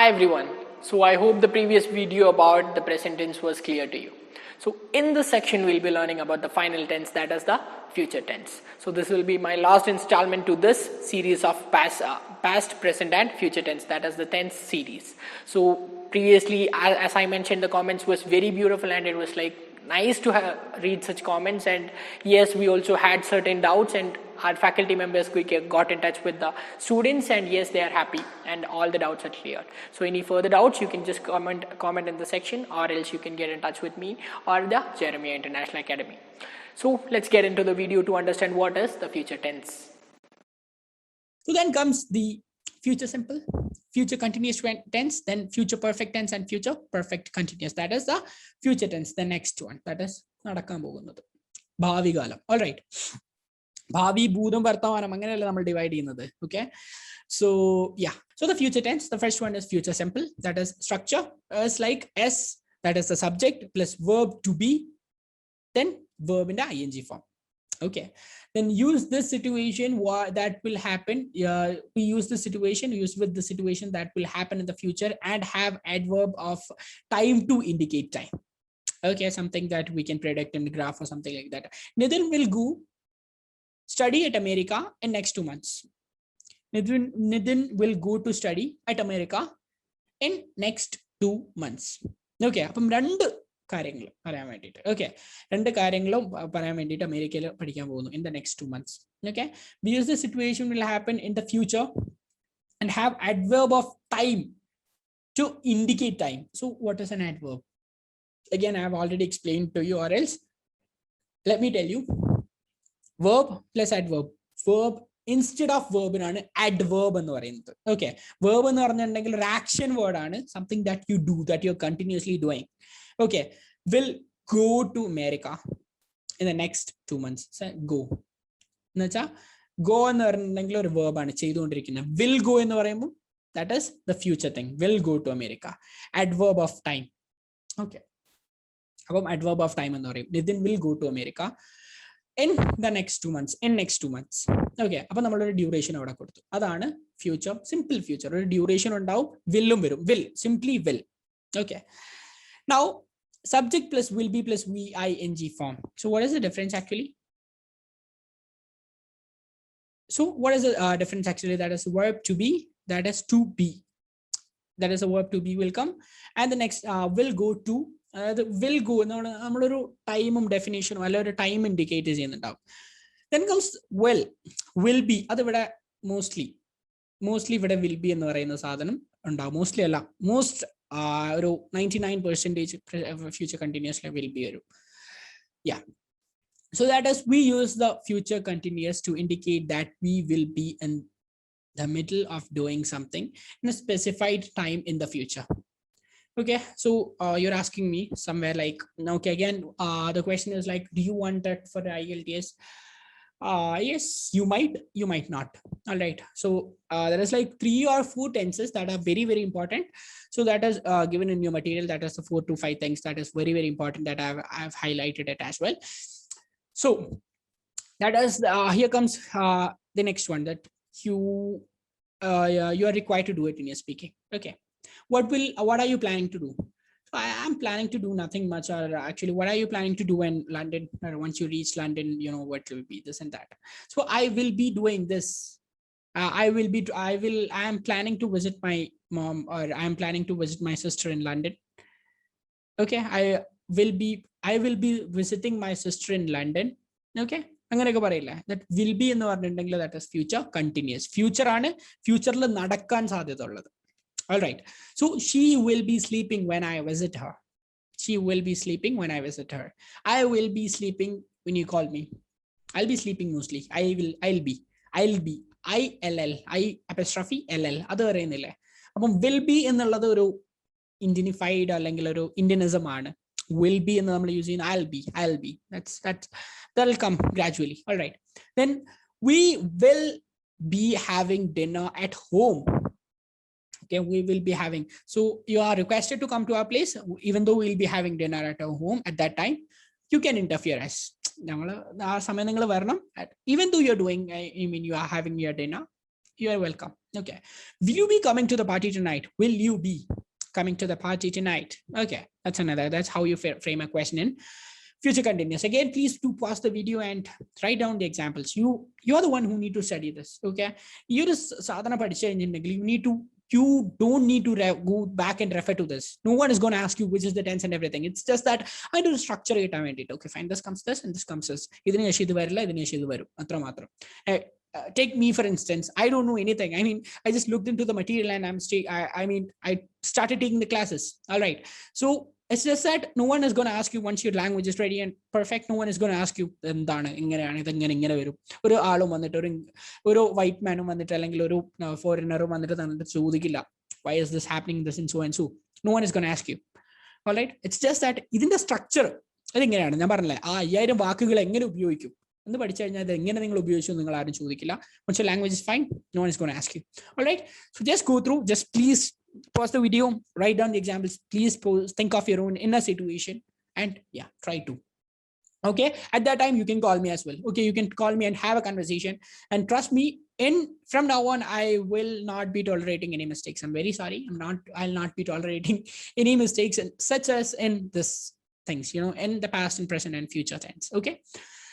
Hi everyone. So I hope the previous video about the present tense was clear to you. So in this section we'll be learning about the final tense, that is the future tense. So this will be my last installment to this series of past, present and future tense, that is the tense series. So previously as I mentioned, the comments was very beautiful and it was like nice to read such comments, and yes, we also had certain doubts, and our faculty members got in touch with the students, and yes, they are happy and all the doubts are cleared. So any further doubts you can just comment in the section, or else you can get in touch with me or the Jeremiah International Academy. So let's get into the video to understand what is the future tense. So then comes the future simple, future continuous tense, then future perfect tense and future perfect continuous. That is the future tense, the next one. That is നടക്കാൻ പോകുന്നത് ഭാവി കാലം. All right. ഭാവി ഭൂതം വർത്തമാനം അങ്ങനെയല്ല നമ്മൾ divide ചെയ്യുന്നത്. Okay. So yeah. So the future tense, the first one is future simple. That is structure is like S, that is the subject plus verb to be, then verb in the ing form. Okay, then use this situation that will happen. We use the situation, use with the situation that will happen in the future, and have adverb of time to indicate time. Okay, something that we can predict in the graph or something like that. Nitin will go study at America in next 2 months. Nitin will go to study at America in next 2 months. Okay, അപ്പം രണ്ട് കാര്യങ്ങൾ പറയാൻ വേണ്ടിയിട്ട്. Okay, രണ്ട് കാര്യങ്ങളും പറയാൻ വേണ്ടിയിട്ട് അമേരിക്കയിൽ പഠിക്കാൻ പോകുന്നു in the next 2 months. Okay, because the situation will happen in the future and have adverb of time to indicate time. So what is an adverb? Again, I have already explained to you, or else let me tell you. Verb plus adverb. Verb instead of verb ആണ് adverb എന്ന് പറയുന്നത്. Okay, verb എന്ന് പറഞ്ഞിട്ടുണ്ടെങ്കിൽ ഒരു action word ആണ്, something that you do, that you're continuously doing. Okay, will go to America in the next 2 months. So go എന്ന് വെച്ചാൽ go എന്ന് പറഞ്ഞിട്ടുണ്ടെങ്കിൽ ഒരു verb ആണ്, ചെയ്തുകൊണ്ടിരിക്കുന്നത്. Will go എന്ന് പറയുമ്പോൾ that is the future thing. Will go to America. Adverb of time. Okay, അപ്പം adverb of time എന്ന് പറയും. Nitin will go to America in the next 2 months. In next 2 months. Okay, അപ്പൊ നമ്മളൊരു duration അവിടെ കൊടുത്തു. അതാണ് ഫ്യൂച്ചർ, സിമ്പിൾ ഫ്യൂച്ചർ. ഒരു duration ഉണ്ടാവും, വില്ലും വരും. Will, simply will. Okay, now subject plus will be plus ing form. So what is the difference actually? So what is the difference actually? That is verb to be, that is to be. That is a verb to be will come, and the next will go to. The will go നമ്മളൊരു ടൈമും ഡെഫിനേഷനും അല്ല ഒരു time indicate ചെയ്യുന്നുണ്ടാവും. Then comes will be. അത് ഇവിടെ mostly ഇവിടെ will be എന്ന് പറയുന്ന സാധനം ഉണ്ടാവും. മോസ്റ്റ്ലി അല്ല, മോസ്റ്റ് ഒരു 99% future continuously will be വരും. Yeah, so that is we use the future continuous to indicate that we will be in the middle of doing something in a specified time in the future. Okay, so you're asking me somewhere like, okay, again the question is like, do you want that for the IELTS? Yes, you might not. All right, so there is like 3 or 4 tenses that are very, very important. So that is given in your material. That is the 4 to 5 things that is very, very important, that I've highlighted it as well. So that is here comes the next one, that you are required to do it in your speaking. Okay, what are you planning to do? So I am planning to do nothing much, or actually what are you planning to do in London, or once you reach London, you know what will be this and that. So I will be doing this. I am planning to visit my mom, or I am planning to visit my sister in London. Okay, I will be visiting my sister in London. Okay, അങ്ങനെയൊക്കെ പറയില്ല. That will be എന്ന് പറഞ്ഞിട്ടുണ്ടെങ്കിൽ that is future continuous. Future ആണ്, ഫ്യൂച്ചറിൽ നടക്കാൻ സാധ്യത ഉള്ളത്. All right, so she will be sleeping when I visit her. She will be sleeping when I visit her. I will be sleeping when you call me. I'll be sleeping mostly. I'll be I apostrophe ll അത് പറയുന്നില്ലേ. അപ്പം will be എന്നുള്ളത് ഒരു ഇന്ത്യനിഫൈഡ് അല്ലെങ്കിൽ ഒരു Indianism ആണ്. Will be എന്ന് നമ്മൾ യൂസ് ചെയ്യുന്ന I'll be that'll come gradually. All right, then we will be having dinner at home. Okay, we will be having. So you are requested to come to our place, even though we'll be having dinner at our home at that time. You can interfere us. Even though you're doing, I mean, you are having your dinner, You are welcome. Okay. Will you be coming to the party tonight? Will you be coming to the party tonight? Okay, that's how you frame a question in future continuous. Again, please do pause the video and write down the examples. You are the one who need to study this. Okay, you need to, you don't need to go back and refer to this. No one is going to ask you which is the tense and everything. It's just that I do structure it. Okay, fine, this comes this and this comes this. Take me for instance. I don't know anything. I mean, I just looked into the material and I started taking the classes. All right, so it's just that no one is going to ask you once your language is ready and perfect. No one is going to ask you white man foreigner why is this happening this and so. No one is going to ask you. All right, it's just that in the structure once your language is fine, no one is going to ask you. All right, so just go through, just please pause the video, write down the examples, please think of your own inner situation and yeah, try to. Okay, at that time you can call me as well. Okay, you can call me and have a conversation, and trust me, from now on I will not be tolerating any mistakes. I'm very sorry. I'll not be tolerating any mistakes, such as in this things, in the past and present and future tense. Okay,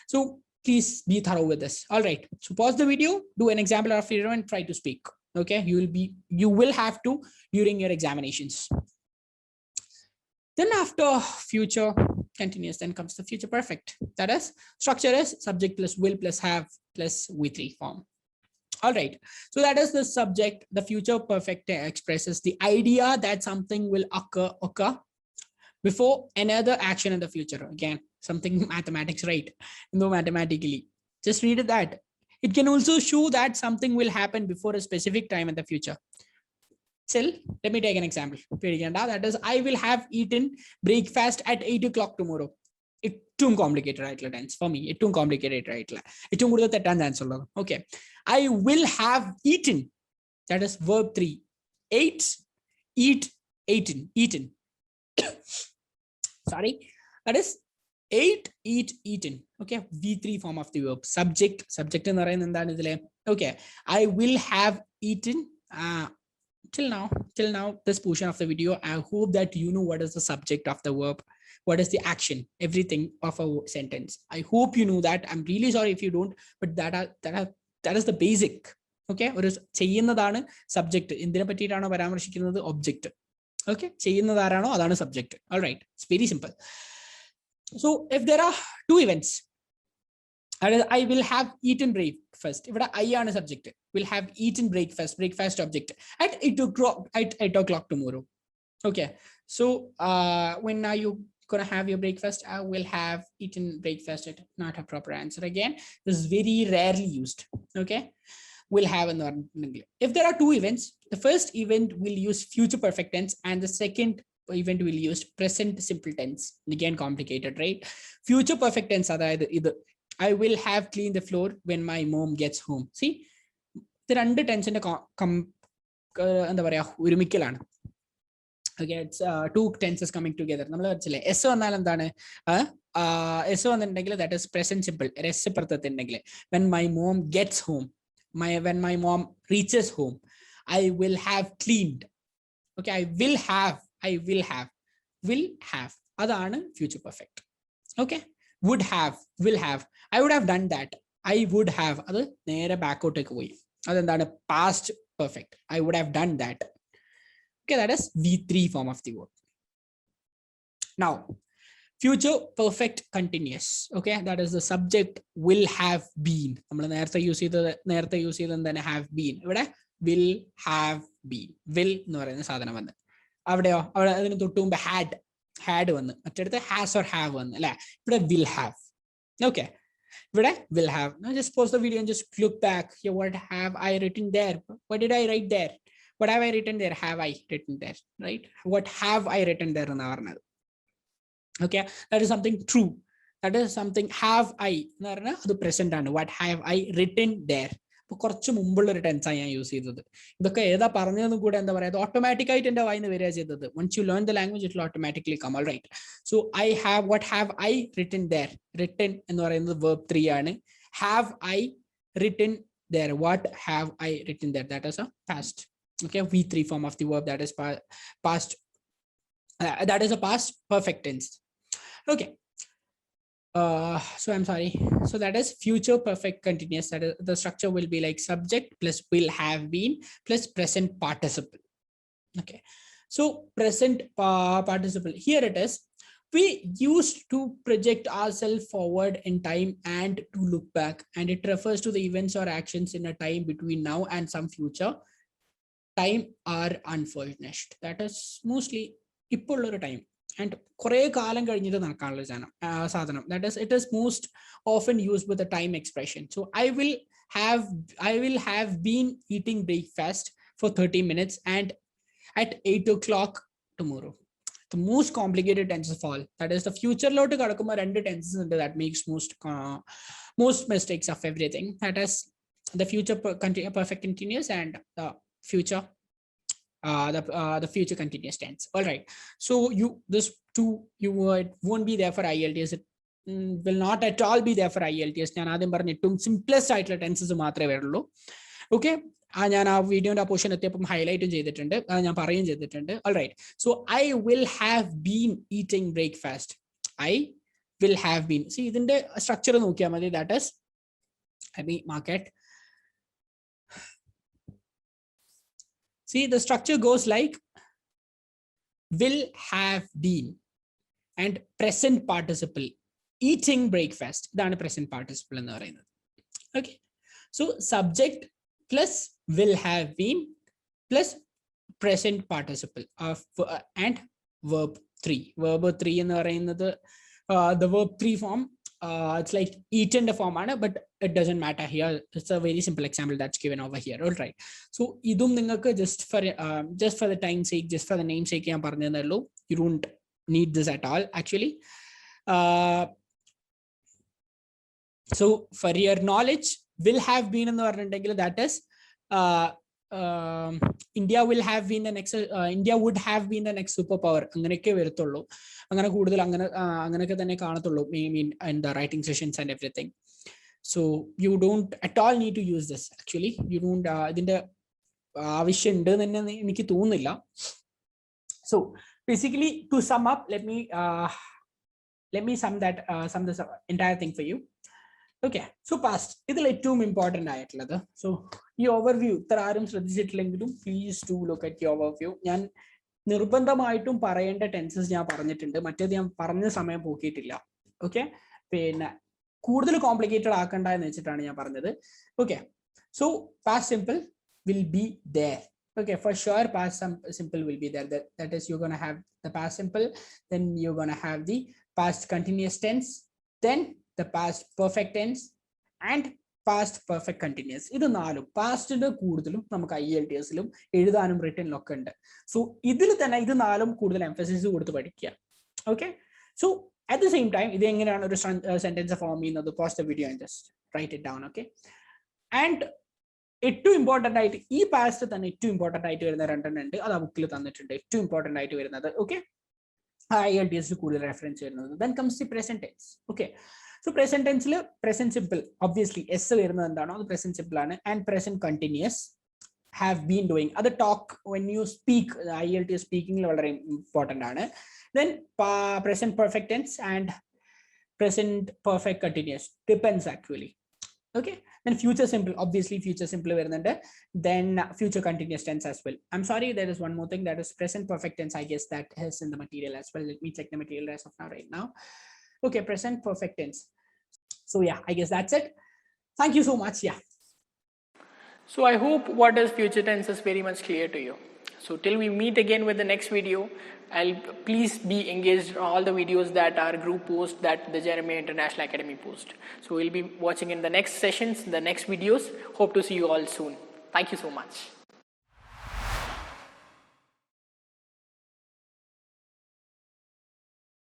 so please be thorough with this. All right, so pause the video, do an example of your own and try to speak. Okay, you will have to during your examinations. Then after future continuous, then comes the future perfect. That is, structure is subject plus will plus have plus V3 form. All right, so that is the subject. The future perfect expresses the idea that something will occur before another action in the future. Again, something mathematics, right? No, mathematically, just read that. It can also show that something will happen before a specific time in the future. Still, let me take an example. That is, I will have eaten breakfast at 8 o'clock tomorrow. It's too complicated, right? For me, it's too complicated, right? It's too answer. Okay, I will have eaten. That is verb 3. 8, eat, eaten. Sorry, that is 8, eat, eaten. Okay, V3 form of the verb. Subject in the okay, I will have eaten. Till now, this portion of the video, I hope that you know what is the subject of the verb, what is the action, everything of a sentence. I hope you know that. I'm really sorry if you don't, but that is the basic. Okay, or is subject in the object. Okay, subject. All right, it's very simple. So if there are two events, I will have eaten breakfast. If I am a subject, will have eaten breakfast object at 8 o'clock tomorrow. Okay, so when are you gonna have your breakfast? I will have eaten breakfast. At not a proper answer. Again, this is very rarely used. Okay, will have a normal. If there are two events, the first event will use future perfect tense and the second event will use present simple tense. Again, complicated, right? Future perfect tense either I will have cleaned the floor when my mom gets home. See, there are under tense in the okay, it's two tenses coming together. S that is present simple. When my mom gets home, when my mom reaches home, I will have cleaned. Okay, I will have. That's future perfect. Okay, would have, will have. I would have done that. I would have. Backward take away. Past perfect. I would have done that. Okay, that is V3 form of the verb. Now, future perfect continuous. Okay, that is the subject will have been. Use then have been. Will have been. Will had one. Has or have one. Will have. Okay. Will have. Now just pause the video and just look back. Here, what have I written there? What did I write there? What have I written there? Have I written there? Right? What have I written there? Okay, that is something true. That is something have I. The present and what have I written there? Tense use automatic. Once you learn the language, it will automatically come. All right. So I have, what have I written there? Written in the verb 3. Have I written there. What have I written there? That is a past. Okay, V3 form of the verb, that is past. That is a past perfect tense. Okay. So I'm sorry. So that is future perfect continuous. That is, the structure will be like subject plus will have been plus present participle. Okay. So present participle. Here it is. We used to project ourselves forward in time and to look back, and it refers to the events or actions in a time between now and some future time are unfurnished. That is mostly a time. And that is, it is most often used with a time expression. So I will have been eating breakfast for 30 minutes and at 8 o'clock tomorrow. The most complicated tenses of all, that is the future load tenses that makes most mistakes of everything. That is the future perfect continuous and the future the future continuous tense. All right, so this two it won't be there for IELTS. It will not at all be there for IELTS. simplest tenses okay. ഞാൻ ആ വീഡിയോന്റെ ആ portion എത്തിയപ്പം ഹൈലൈറ്റും ചെയ്തിട്ടുണ്ട്, ഞാൻ പറയുകയും ചെയ്തിട്ടുണ്ട്. All right, so I will have been eating breakfast. I will have been. See ഇതിന്റെ structure നോക്കിയാൽ മതി. That is, let me mark it. See, the structure goes like will have been and present participle eating breakfast. That's present participle. Okay, so subject plus will have been plus present participle of and verb 3. Verb 3 in the verb 3 form. It's like eaten the form, but it doesn't matter here. It's a very simple example that's given over here. All right, so idum ningalku just for the time sake, just for the name sake ഞാൻ പറഞ്ഞതല്ലോ. You don't need this at all actually. So for your knowledge, will have been എന്ന് പറഞ്ഞിട്ടുണ്ടെങ്കിൽ that is India will have been the next India would have been the next superpower. അങ്ങനെയൊക്കെ വരത്തുള്ളൂ. അങ്ങനെ കൂടുതൽ അങ്ങനെയൊക്കെ തന്നെ കാണത്തുള്ളൂ. I mean in the writing sessions and everything. So you don't at all need to use this actually. You don't ഇതിന്റെ ആവശ്യം ഉണ്ട് എന്ന് തന്നെ എനിക്ക് തോന്നുന്നില്ല. So basically to sum up, let me sum this entire thing for you. Okay, so past ഇതിൽ ഏറ്റവും important ആയിട്ടുള്ളത്, സോ ഈ ഓവർവ്യൂ ഇത്ര ആരും ശ്രദ്ധിച്ചിട്ടില്ലെങ്കിലും പ്ലീസ് ടു ലുക്ക് അറ്റ് ഈ ഓവർവ്യൂ. ഞാൻ നിർബന്ധമായിട്ടും പറയേണ്ട ടെൻസസ് ഞാൻ പറഞ്ഞിട്ടുണ്ട്, മറ്റേത് ഞാൻ പറഞ്ഞ സമയം പോക്കിയിട്ടില്ല. ഓക്കെ, പിന്നെ കൂടുതൽ കോംപ്ലിക്കേറ്റഡ് ആക്കണ്ട എന്ന് വെച്ചിട്ടാണ് ഞാൻ പറഞ്ഞത്. Okay, so past simple will be there. Okay, for sure past simple will be there. That is, you're going to have the past simple, then you're going to have the past continuous tense, then the past perfect tense and past perfect continuous. ഇത് നാലും പാസ്റ്റിന്റെ കൂടുതലും നമുക്ക് IELTSലും എഴുതാനും റിട്ടനിലും ഒക്കെ ഉണ്ട്. So ഇതിൽ തന്നെ ഇത് നാലും കൂടുതൽ എംഫസിസ് കൊടുത്ത് പഠിക്കുക. Okay, so at the same time ഇത് എങ്ങനെയാണ് ഒരു സെന്റൻസ് ഫോം ചെയ്യുന്നത്, post the video and just write it down. Okay, and ഏറ്റവും ഇമ്പോർട്ടൻ്റ് ആയിട്ട് ഈ പാസ്റ്റ് തന്നെ ഏറ്റവും ഇമ്പോർട്ടൻ്റ് ആയിട്ട് വരുന്ന രണ്ടെണ്ണം ഉണ്ട്, അത് ആ ബുക്കിൽ തന്നിട്ടുണ്ട്. ഏറ്റവും ഇമ്പോർട്ടൻ്റ് ആയിട്ട് വരുന്നത് ഓക്കെ, IELTS കൂടുതൽ റെഫറൻസ് വരുന്നത്. Then comes the present tense. Okay, so present ടെൻസിൽ പ്രസന്റ് സിമ്പിൾ ഒബ്വിയസ്ലി എസ് വരുന്നത് എന്താണോ അത് പ്രസന്റ് സിമ്പിൾ ആണ്. And present continuous have been doing, അത് talk when you speak IELTS സ്പീക്കിംഗിൽ വളരെ ഇമ്പോർട്ടൻ്റ് ആണ്. Then present perfect tense and present perfect continuous depends actually. Okay, then future simple, obviously future simple വരുന്നുണ്ട്. Then future continuous tense as well. I'm sorry, there is one more thing, that is present perfect tense. I guess that is in the material as well. Let me check the material as of now right now. Okay, present perfect tense. So yeah, I guess that's it. Thank you so much. Yeah, so I hope what is future tense is very much clear to you. So till we meet again with the next video, I'll please be engaged in all the videos that our group post, that the Jeremiah International Academy post. So we'll be watching in the next sessions, the next videos. Hope to see you all soon. Thank you so much.